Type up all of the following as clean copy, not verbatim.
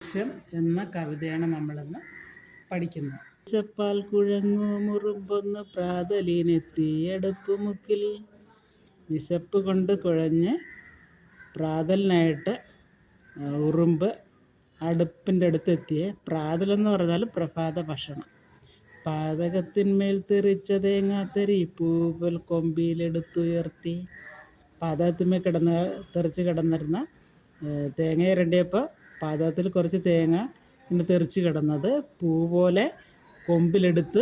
ദൃശ്യം എന്ന കവിതയാണ് നമ്മളിന്ന് പഠിക്കുന്നത്. വിശപ്പാൽ കുഴങ്ങു മുറുമ്പൊന്ന് പ്രാതലിനെത്തി അടുപ്പുമുക്കിൽ. വിശപ്പ് കൊണ്ട് കുഴഞ്ഞ് പ്രാതലിനായിട്ട് ഉറുമ്പ് അടുപ്പിൻ്റെ അടുത്തെത്തിയ പ്രാതലെന്ന് പറഞ്ഞാൽ പ്രഭാത ഭക്ഷണം. പാതകത്തിന്മേൽ തെറിച്ച തേങ്ങാത്തരി പൂവൽ കൊമ്പിയിലെടുത്തുയർത്തി. പാതകത്തിന്മേൽ തെറിച്ച് കിടന്നിരുന്ന തേങ്ങ ഇരണ്ടിയപ്പോൾ പാതകത്തിൽ കുറച്ച് തേങ്ങ ഇങ്ങനെ തെറിച്ച് കിടന്നത് പൂ പോലെ കൊമ്പിലെടുത്ത്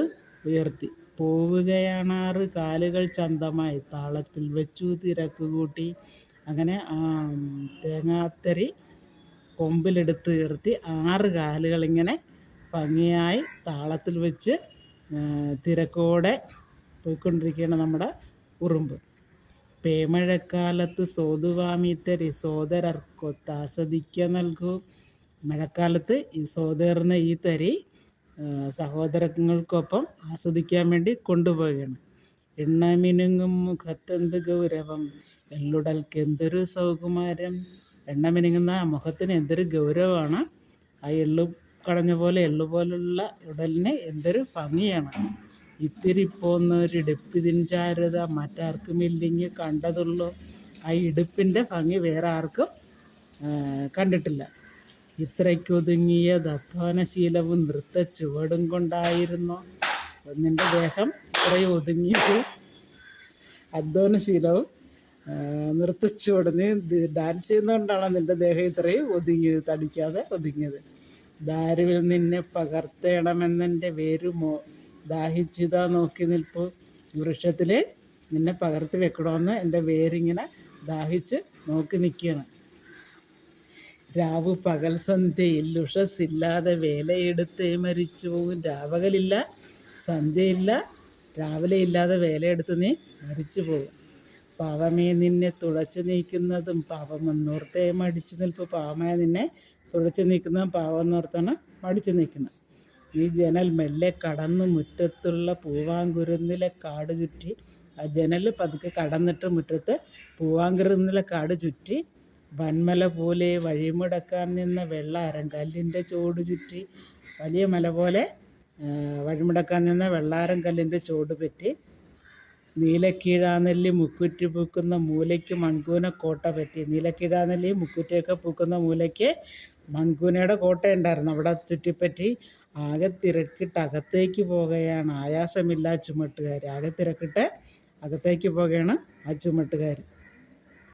ഉയർത്തി. പോവുകയാണാറ് കാലുകൾ ചന്തമായി താളത്തിൽ വെച്ചു തിരക്ക് കൂട്ടി. അങ്ങനെ തേങ്ങാത്തരി കൊമ്പിലെടുത്ത് ഉയർത്തി 6 കാലുകളിങ്ങനെ ഭംഗിയായി താളത്തിൽ വെച്ച് തിരക്കോടെ പോയിക്കൊണ്ടിരിക്കുകയാണ് നമ്മുടെ ഉറുമ്പ്. പേമഴക്കാലത്ത് സോതുവാമിത്തരി സോദരർക്കൊത്താസ്വദിക്ക നൽകൂ. മഴക്കാലത്ത് ഈ സോദരന ഈ തരി സഹോദരങ്ങൾക്കൊപ്പം ആസ്വദിക്കാൻ വേണ്ടി കൊണ്ടുപോവുകയാണ്. എണ്ണമിനുങ്ങും മുഖത്തെന്ത് ഗൗരവം എള്ളുടൽക്കെന്തൊരു സൗകുമാരം. എണ്ണ മിനുങ്ങുന്ന മുഖത്തിന് എന്തൊരു ഗൗരവമാണ്. ആ എള്ളു കടഞ്ഞ പോലെ എള്ളുപോലുള്ള ഉടലിന് എന്തൊരു ഭംഗിയാണ്. ഇത്തിരി പോന്നൊരിടുപ്പിതിൻ ചാരുത മറ്റാർക്കുമില്ലെങ്കിൽ കണ്ടതുള്ളൂ. ആ ഇടുപ്പിൻ്റെ ഭംഗി വേറെ ആർക്കും കണ്ടിട്ടില്ല. ഇത്രയ്ക്കൊതുങ്ങിയ അധ്വാനശീലവും നൃത്ത ചുവടും കൊണ്ടായിരുന്നു. നിൻ്റെ ദേഹം ഇത്രയും ഒതുങ്ങിയത് അധ്വാനശീലവും നൃത്തച്ചുവട് നീ ഡാൻസ് ചെയ്യുന്നതുകൊണ്ടാണ് നിൻ്റെ ദേഹം ഇത്രയും ഒതുങ്ങിയത്, തടിക്കാതെ ഒതുങ്ങിയത്. ദാരുവിൽ നിന്നെ പകർത്തേണമെന്നെൻ്റെ വേരുമോ ദാഹിച്ചിതാ നോക്കി നിൽപ്പു. വൃക്ഷത്തിൽ നിന്നെ പകർത്തി വെക്കണമെന്ന് എൻ്റെ വേരിങ്ങനെ ദാഹിച്ച് നോക്കി നിൽക്കുകയാണ്. രാവു പകൽ സന്ധ്യയിൽ ഉഷസ്സില്ലാതെ വേലയെടുത്തേ മരിച്ചു പോകും. രാവകലില്ല, സന്ധ്യയില്ല, രാവിലെ ഇല്ലാതെ വേലയെടുത്ത് നീ മരിച്ചു പോകും. പാവമേ നിന്നെ തുളച്ചു നീക്കുന്നതും പാവമെന്നോർത്തേ മടിച്ചു നിൽപ്പ്. പാവമായ നിന്നെ തുളച്ചു നീക്കുന്നതും പാവമെന്നോർത്താണ് മടിച്ചു നിൽക്കുന്നത്. ഈ ജനൽ മെല്ലെ കടന്നു മുറ്റത്തുള്ള പൂവാങ്കുരുന്നിലെ കാട് ചുറ്റി. ആ ജനൽ പതുക്കെ കടന്നിട്ട് മുറ്റത്ത് പൂവാങ്കുരുന്നിലെ കാട് ചുറ്റി. വൻമല പോലെ വഴിമുടക്കാൻ നിന്ന വെള്ള അരങ്കല്ലിൻ്റെ ചോട് ചുറ്റി. വലിയ മല പോലെ വഴിമുടക്കാൻ നിന്ന വെള്ളാരം കല്ലിൻ്റെ ചോട് പറ്റി. നീലക്കീഴാനെല്ലി മുക്കുറ്റി പൂക്കുന്ന മൂലയ്ക്ക് മൺകൂന കോട്ട പറ്റി. നീലക്കീഴാനെല്ലി മുക്കുറ്റിയൊക്കെ പൂക്കുന്ന മൂലയ്ക്ക് മൺകൂനയുടെ കോട്ടയുണ്ടായിരുന്നു, അവിടെ ചുറ്റിപ്പറ്റി. ആകെ തിരക്കിട്ട് അകത്തേക്ക് പോകുകയാണ് ആയാസമില്ല ചുമട്ടുകാർ. ആകെ തിരക്കിട്ട് അകത്തേക്ക് പോകുകയാണ് ആ ചുമട്ടുകാർ.